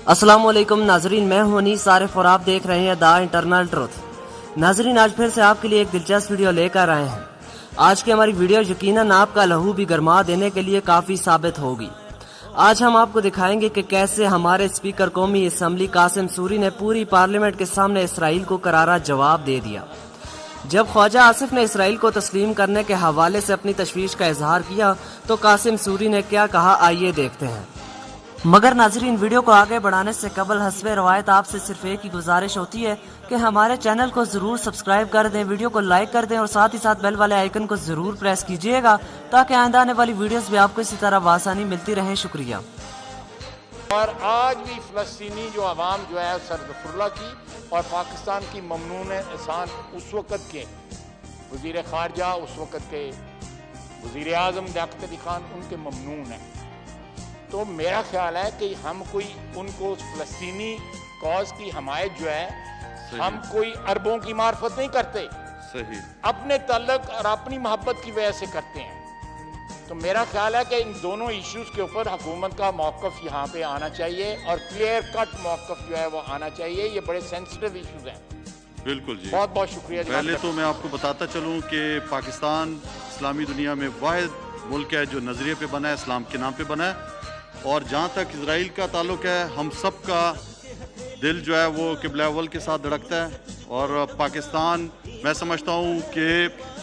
السلام علیکم ناظرین، میں ہوں انیس عارف اور آپ دیکھ رہے ہیں دا انٹرنل ٹروتھ۔ ناظرین، آج پھر سے آپ کے لیے ایک دلچسپ ویڈیو لے کر آئے ہیں۔ آج کی ہماری ویڈیو یقیناً آپ کا لہو بھی گرما دینے کے لیے کافی ثابت ہوگی۔ آج ہم آپ کو دکھائیں گے کہ کیسے ہمارے اسپیکر قومی اسمبلی قاسم سوری نے پوری پارلیمنٹ کے سامنے اسرائیل کو کرارا جواب دے دیا۔ جب خواجہ آصف نے اسرائیل کو تسلیم کرنے کے حوالے سے اپنی تشویش کا اظہار کیا تو قاسم سوری نے کیا کہا، آئیے دیکھتے ہیں۔ مگر ناظرین، ویڈیو کو آگے بڑھانے سے قبل حسب روایت آپ سے صرف ایک ہی گزارش ہوتی ہے کہ ہمارے چینل کو ضرور سبسکرائب کر دیں، ویڈیو کو لائک کر دیں اور ساتھ ہی ساتھ بیل والے آئیکن کو ضرور پریس کیجئے گا تاکہ آئندہ آنے والی ویڈیوز بھی آپ کو اسی طرح بآسانی ملتی رہیں۔ شکریہ۔ اور آج بھی فلسطینی جو عوام جو ہے سر ظفر اللہ کی اور پاکستان کی ممنون احسان اس وقت کے وزیر خارجہ، اس وقت کے وزیر اعظم لیاقت علی خان ان کے ممنون ہیں۔ تو میرا خیال ہے کہ ہم کوئی ان کو فلسطینی کاز کی حمایت جو ہے ہم کوئی عربوں کی معرفت نہیں کرتے، اپنے تعلق اور اپنی محبت کی وجہ سے کرتے ہیں۔ تو میرا خیال ہے کہ ان دونوں ایشوز کے اوپر حکومت کا موقف یہاں پہ آنا چاہیے اور کلیئر کٹ موقف جو ہے وہ آنا چاہیے۔ یہ بڑے سینسٹیو ایشوز ہیں۔ بالکل جی، بہت بہت شکریہ۔ پہلے تو میں آپ کو بتاتا چلوں کہ پاکستان اسلامی دنیا میں واحد ملک ہے جو نظریے پہ بنا ہے، اسلام کے نام پہ بنا ہے، اور جہاں تک اسرائیل کا تعلق ہے ہم سب کا دل جو ہے وہ قبلہ اول کے ساتھ دھڑکتا ہے، اور پاکستان میں سمجھتا ہوں کہ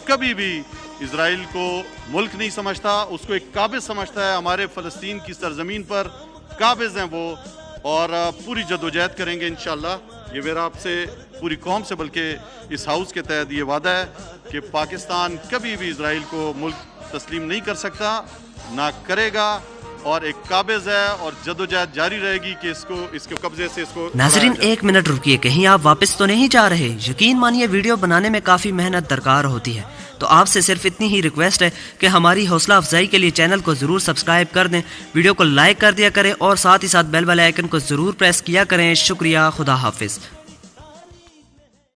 کبھی بھی اسرائیل کو ملک نہیں سمجھتا، اس کو ایک قابض سمجھتا ہے۔ ہمارے فلسطین کی سرزمین پر قابض ہیں وہ، اور پوری جدوجہد کریں گے انشاءاللہ۔ یہ میرا آپ سے، پوری قوم سے، بلکہ اس ہاؤس کے تحت یہ وعدہ ہے کہ پاکستان کبھی بھی اسرائیل کو ملک تسلیم نہیں کر سکتا، نہ کرے گا، اور ایک قابض ہے اور جدوجہد جاری رہے گی کہ اس کے قبضے سے اس کو۔ ناظرین، ایک منٹ رکیے، کہیں آپ واپس تو نہیں جا رہے؟ یقین مانیے ویڈیو بنانے میں کافی محنت درکار ہوتی ہے، تو آپ سے صرف اتنی ہی ریکویسٹ ہے کہ ہماری حوصلہ افزائی کے لیے چینل کو ضرور سبسکرائب کر دیں، ویڈیو کو لائک کر دیا کریں اور ساتھ ہی ساتھ بیل والے آئیکن کو ضرور پریس کیا کریں۔ شکریہ، خدا حافظ۔